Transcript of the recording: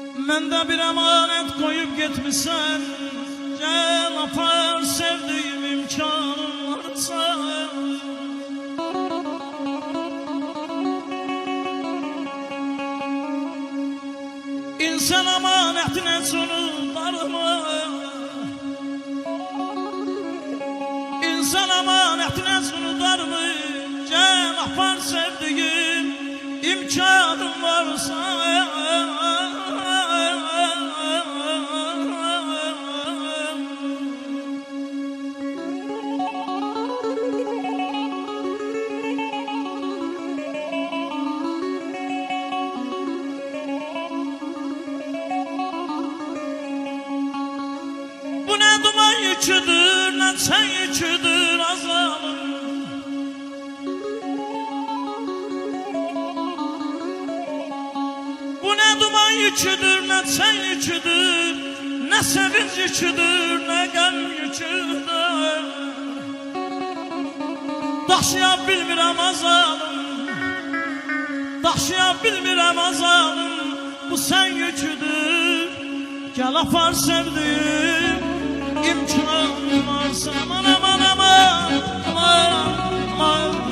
Məndə bir əmanət qoyub getmişsən, gəl apar sevdiyim imkanım varsa. İnsan əmanətinə unudarmı? İnsan əmanətinə unudarmı? Gəl apar sevdiyim imkanım varsa. Bu ne duman yüküdür, ne sen yüküdür azalım. Bu ne duman yüküdür, ne sen yüküdür, ne sevinç yüküdür, ne gəm yüküdür. Daşıya bilmirəm azalım, daşıya bilmirəm azalım. Bu sen yüküdür, gel apar sevdiğim imkanım varsa. Aman aman aman aman aman.